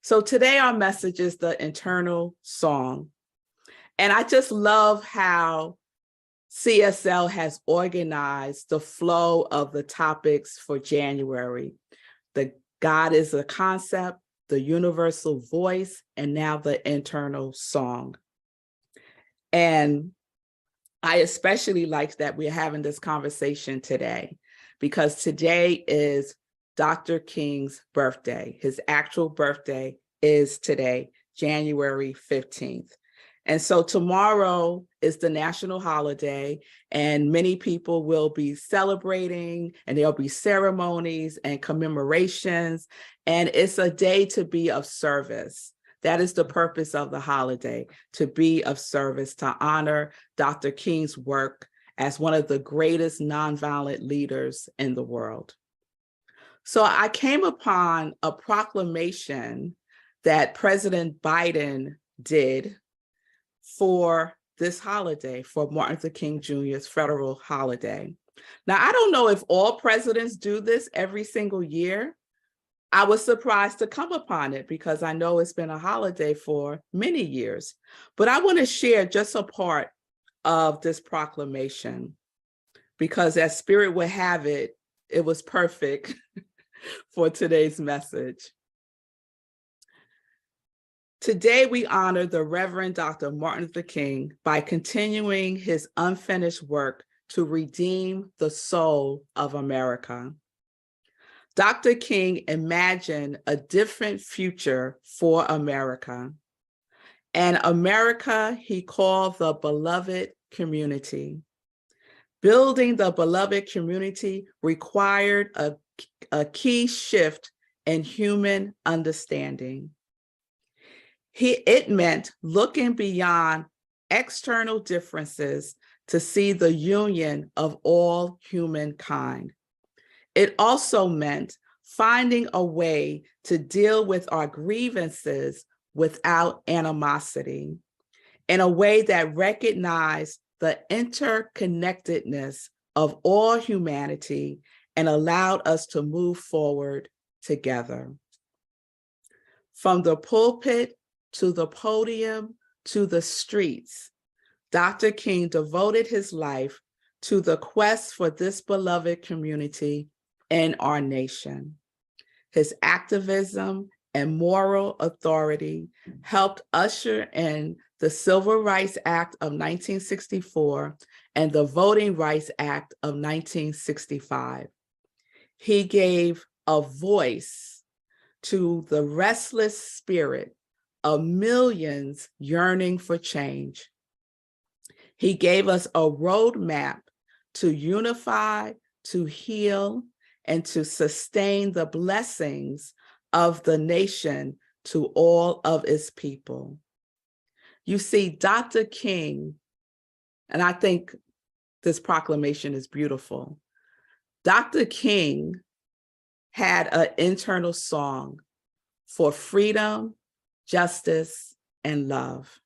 So today our message is the internal song. And I just love how CSL has organized the flow of the topics for January. The God is a concept, the universal voice, and now the internal song. And I especially like that we're having this conversation today, because today is Dr. King's birthday. His actual birthday is today, January 15th. And so tomorrow is the national holiday, and many people will be celebrating, and there'll be ceremonies and commemorations, and it's a day to be of service. That is the purpose of the holiday, to be of service, to honor Dr. King's work as one of the greatest nonviolent leaders in the world. So I came upon a proclamation that President Biden did for this holiday, for Martin Luther King Jr.'s federal holiday. Now, I don't know if all presidents do this every single year. I was surprised to come upon it because I know it's been a holiday for many years, but I want to share just a part of this proclamation because as Spirit would have it, it was perfect for today's message. Today, we honor the Reverend Dr. Martin Luther King by continuing his unfinished work to redeem the soul of America. Dr. King imagined a different future for America. And America, he called the beloved community. Building the beloved community required a key shift in human understanding. It meant looking beyond external differences to see the union of all humankind. It also meant finding a way to deal with our grievances without animosity, in a way that recognized the interconnectedness of all humanity and allowed us to move forward together. From the pulpit to the podium, to the streets, Dr. King devoted his life to the quest for this beloved community in our nation. His activism and moral authority helped usher in the Civil Rights Act of 1964 and the Voting Rights Act of 1965. He gave a voice to the restless spirit of millions yearning for change. He gave us a roadmap to unify, to heal, and to sustain the blessings of the nation to all of its people. You see, Dr. King, and I think this proclamation is beautiful, Dr. King had an internal song for freedom, justice, and love.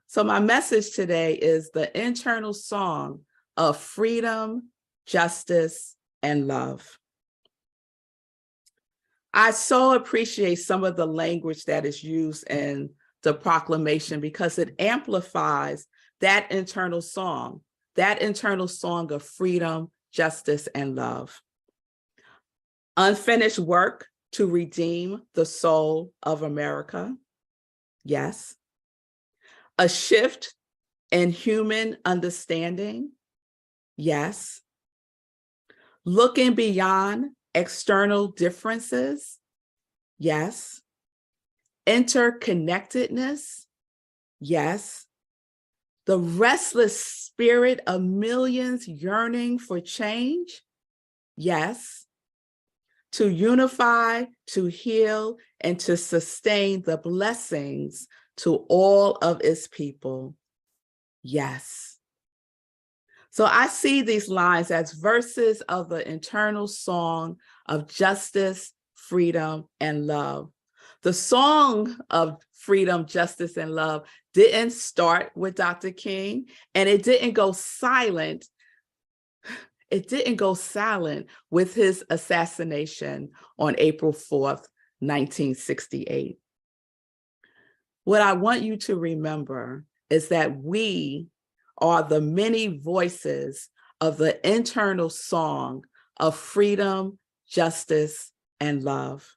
So my message today is the internal song of freedom, justice, and love. I so appreciate some of the language that is used in the proclamation because it amplifies that internal song of freedom, justice, and love. Unfinished work to redeem the soul of America. Yes. A shift in human understanding. Yes. Looking beyond external differences. Yes. Interconnectedness. Yes. The restless spirit of millions yearning for change. Yes. To unify, to heal, and to sustain the blessings to all of its people. Yes. So I see these lines as verses of the internal song of justice, freedom, and love. The song of freedom, justice, and love didn't start with Dr. King, and it didn't go silent. It didn't go silent with his assassination on April 4th, 1968. What I want you to remember is that we are the many voices of the internal song of freedom, justice, and love.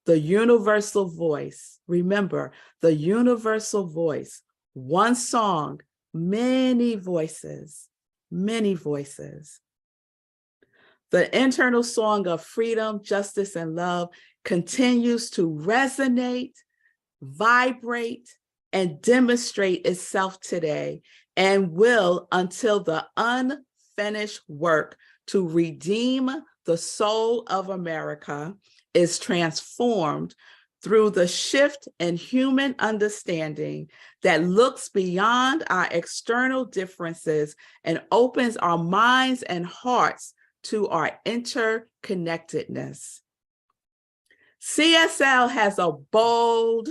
The universal voice, remember, the universal voice, one song, many voices, many voices. The internal song of freedom, justice, and love continues to resonate, vibrate, and demonstrate itself today, and will until the unfinished work to redeem the soul of America is transformed through the shift in human understanding that looks beyond our external differences and opens our minds and hearts to our interconnectedness. CSL has a bold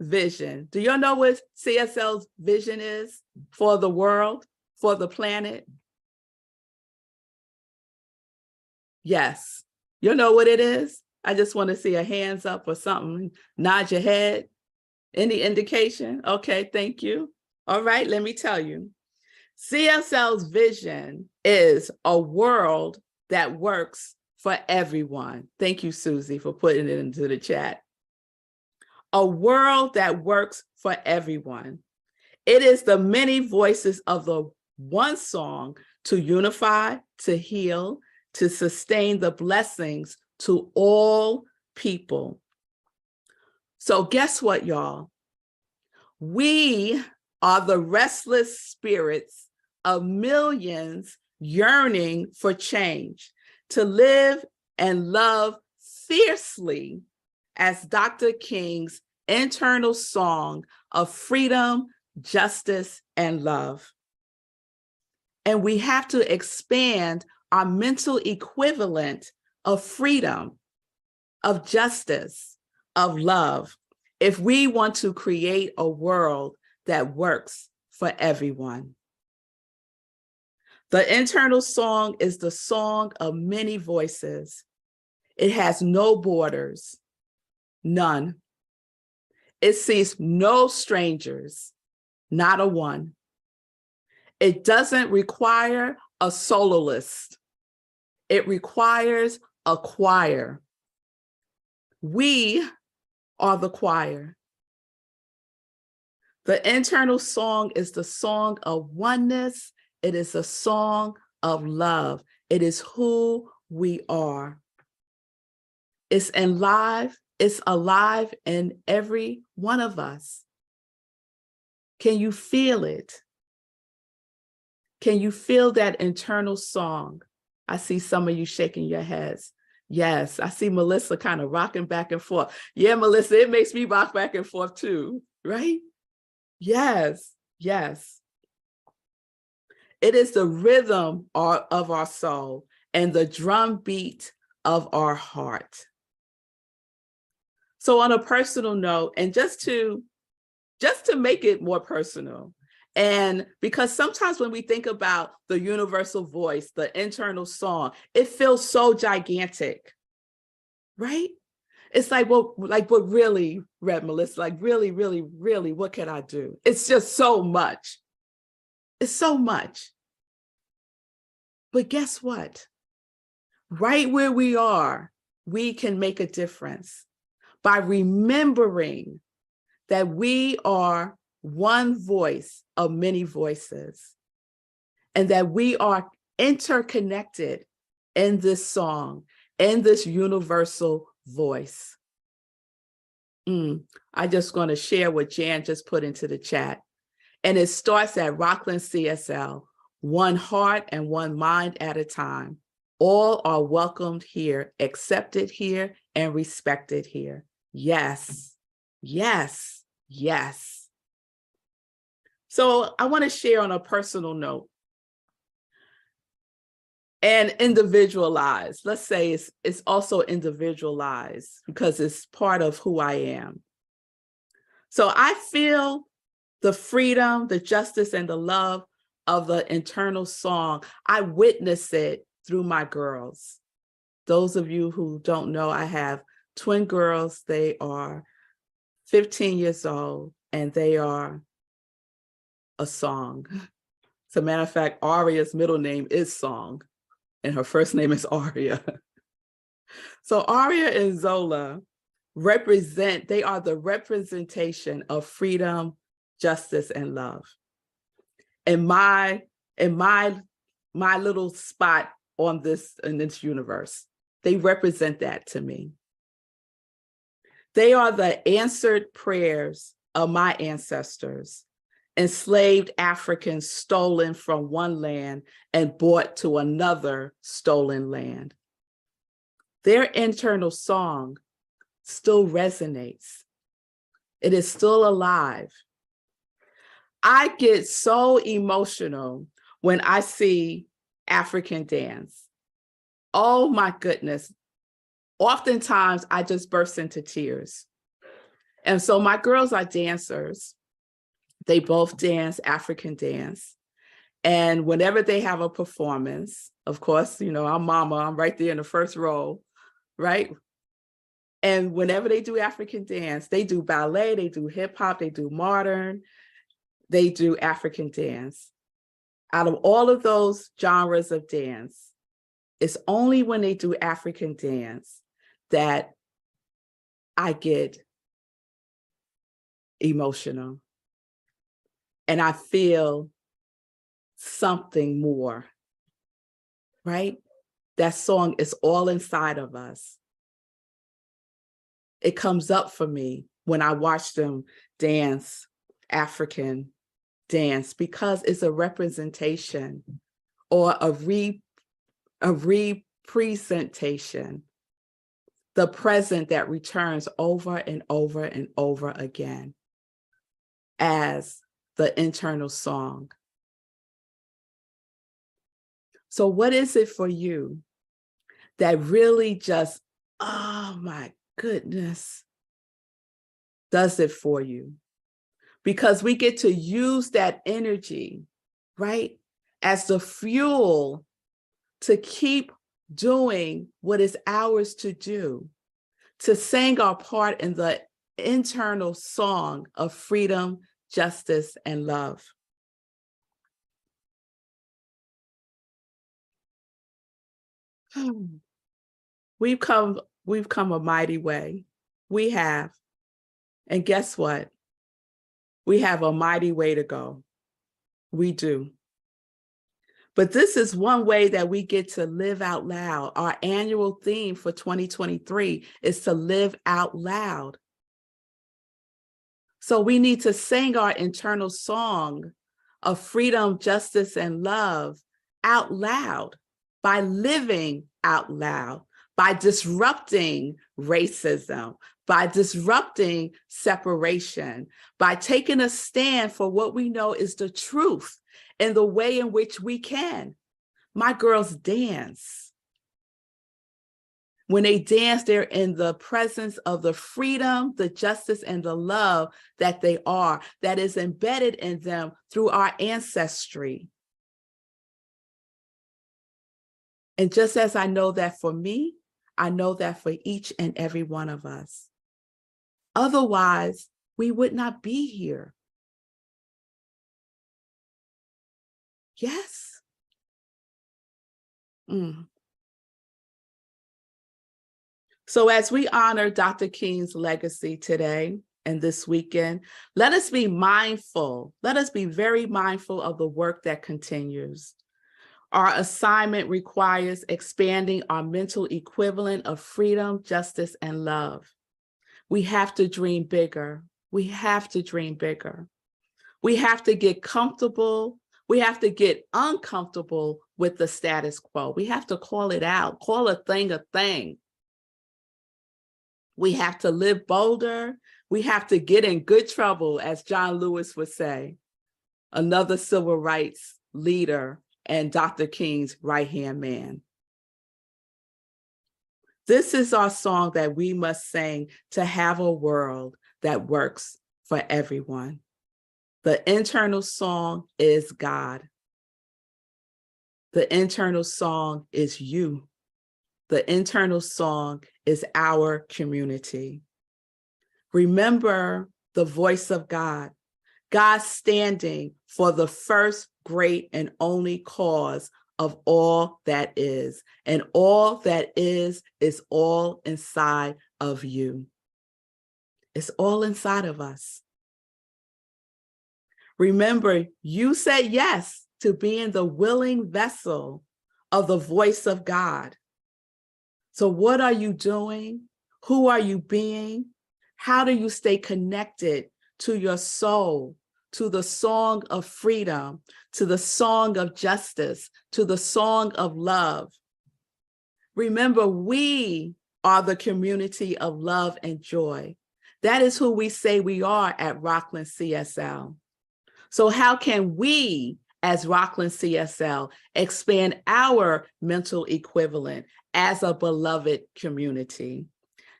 vision. Do y'all know what CSL's vision is for the world, for the planet? Yes. You know what it is? I just want to see a hands up or something. Nod your head. Any indication? Okay, thank you. All right, let me tell you. CSL's vision is a world that works for everyone. Thank you, Susie, for putting it into the chat. A world that works for everyone. It is the many voices of the one song to unify, to heal, to sustain the blessings to all people. So guess what, y'all? We are the restless spirits of millions yearning for change, to live and love fiercely as Dr. King's internal song of freedom, justice, and love. And we have to expand our mental equivalent of freedom, of justice, of love, if we want to create a world that works for everyone. The internal song is the song of many voices. It has no borders, none. It sees no strangers, not a one. It doesn't require a soloist. It requires a choir. We are the choir. The internal song is the song of oneness. It is a song of love. It is who we are. It's alive in every one of us. Can you feel it? Can you feel that internal song? I see some of you shaking your heads. Yes, I see Melissa kind of rocking back and forth. Yeah, Melissa, it makes me rock back and forth too, right? Yes, yes. It is the rhythm of our soul and the drum beat of our heart. So on a personal note, and just to make it more personal, and because sometimes when we think about the universal voice, the internal song, it feels so gigantic, right? It's like, well, but really, Rev Melissa, like really, really, really, what can I do? It's just so much. It's so much. But guess what? Right where we are, we can make a difference by remembering that we are one voice of many voices, and that we are interconnected in this song, in this universal voice. I just going to share what Jan just put into the chat. And it starts at Rockland CSL, one heart and one mind at a time. All are welcomed here, accepted here, and respected here. Yes, yes, yes. So I want to share on a personal note and individualized. Let's say it's also individualized because it's part of who I am. So I feel the freedom, the justice, and the love of the internal song. I witness it through my girls. Those of you who don't know, I have twin girls. They are 15 years old, and they are a song. As a matter of fact, Aria's middle name is Song, and her first name is Aria. So Aria and Zola they are the representation of freedom, justice, and love. In my little spot in this universe, they represent that to me. They are the answered prayers of my ancestors, enslaved Africans stolen from one land and brought to another stolen land. Their internal song still resonates. It is still alive. I get so emotional when I see African dance. Oh my goodness. Oftentimes I just burst into tears. And so my girls are dancers. They both dance African dance. And whenever they have a performance, of course, I'm mama, I'm right there in the first row, right? And whenever they do African dance, they do ballet, they do hip hop, they do modern, they do African dance. Out of all of those genres of dance, it's only when they do African dance that I get emotional and I feel something more, right? That song is all inside of us. It comes up for me when I watch them dance African dance because it's a representation or a representation, the present that returns over and over and over again as the internal song. So what is it for you that really just, oh my goodness, does it for you? Because we get to use that energy, right, as the fuel to keep doing what is ours to do, to sing our part in the internal song of freedom, justice, and love. We've come a mighty way. We have. And guess what? We have a mighty way to go. We do. But this is one way that we get to live out loud. Our annual theme for 2023 is to live out loud. So we need to sing our internal song of freedom, justice, and love out loud by living out loud, by disrupting racism, by disrupting separation, by taking a stand for what we know is the truth in the way in which we can. My girls dance. When they dance, they're in the presence of the freedom, the justice, and the love that they are, that is embedded in them through our ancestry. And just as I know that for me, I know that for each and every one of us. Otherwise, we would not be here. Yes. So as we honor Dr. King's legacy today and this weekend, let us be mindful. Let us be very mindful of the work that continues. Our assignment requires expanding our mental equivalent of freedom, justice, and love. We have to dream bigger. We have to dream bigger. We have to get comfortable. We have to get uncomfortable with the status quo. We have to call it out, call a thing a thing. We have to live bolder. We have to get in good trouble, as John Lewis would say, another civil rights leader and Dr. King's right-hand man. This is our song that we must sing to have a world that works for everyone. The internal song is God. The internal song is you. The internal song is our community. Remember the voice of God, God standing for the first, great, and only cause of all that is. And all that is all inside of you. It's all inside of us. Remember, you said yes to being the willing vessel of the voice of God. So what are you doing? Who are you being? How do you stay connected to your soul, to the song of freedom, to the song of justice, to the song of love? Remember, we are the community of love and joy. That is who we say we are at Rockland CSL. So how can we, as Rockland CSL, expand our mental equivalent as a beloved community?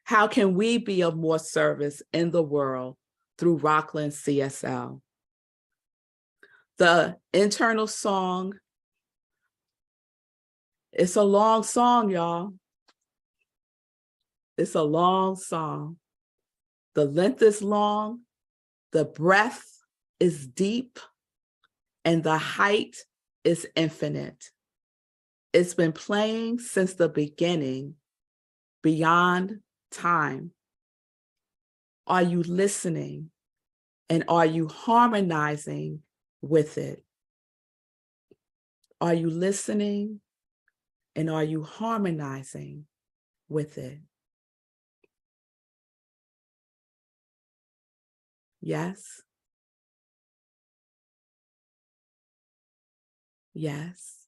How can we be of more service in the world through Rockland CSL? The internal song, it's a long song, y'all. It's a long song. The length is long, the breadth is deep, and the height is infinite. It's been playing since the beginning, beyond time. Are you listening? And are you harmonizing with it? Are you listening? And are you harmonizing with it? Yes. Yes.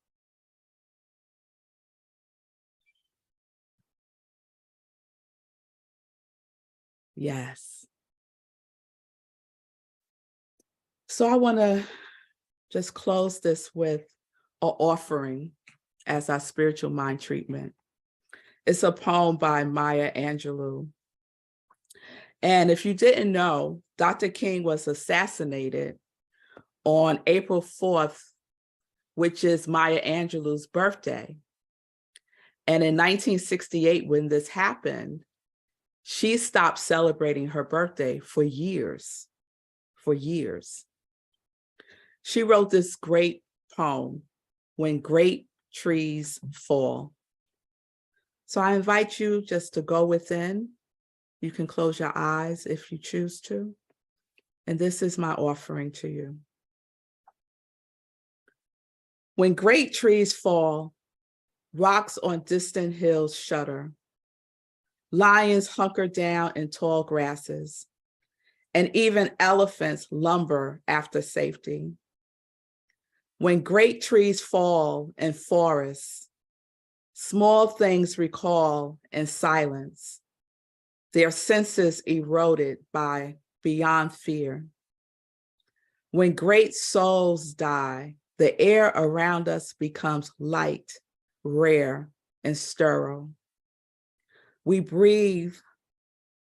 Yes. So I want to just close this with an offering as our spiritual mind treatment. It's a poem by Maya Angelou. And if you didn't know, Dr. King was assassinated on April 4th, which is Maya Angelou's birthday. And in 1968, when this happened, she stopped celebrating her birthday for years, for years. She wrote this great poem, When Great Trees Fall. So I invite you just to go within. You can close your eyes if you choose to. And this is my offering to you. When great trees fall, rocks on distant hills shudder. Lions hunker down in tall grasses, and even elephants lumber after safety. When great trees fall in forests, small things recall in silence, their senses eroded by beyond fear. When great souls die, the air around us becomes light, rare, and sterile. We breathe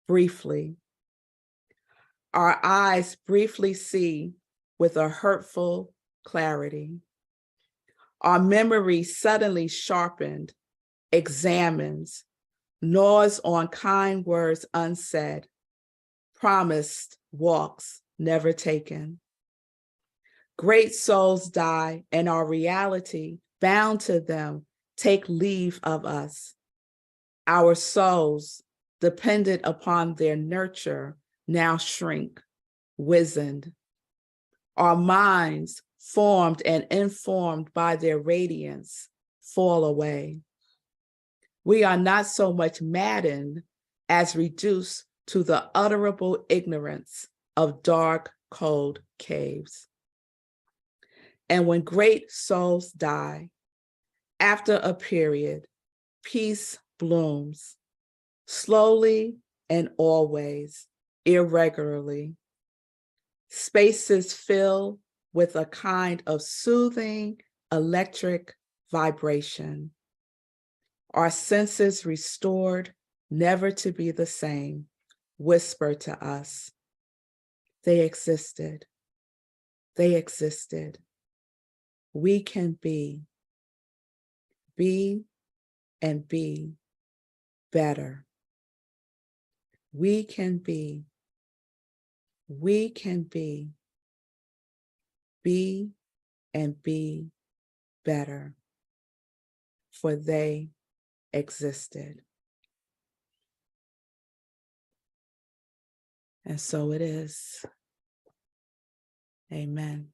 briefly. Our eyes briefly see with a hurtful clarity. Our memory suddenly sharpened, examines, gnaws on kind words unsaid, promised walks never taken. Great souls die, and our reality, bound to them, take leave of us. Our souls, dependent upon their nurture, now shrink, wizened. Our minds, formed and informed by their radiance, fall away. We are not so much maddened as reduced to the utterable ignorance of dark, cold caves. And when great souls die, after a period, peace blooms, slowly and always, irregularly. Spaces fill with a kind of soothing electric vibration. Our senses restored, never to be the same, whisper to us. They existed. They existed. We can be and be better. We can be and be better, for they existed. And so it is. Amen.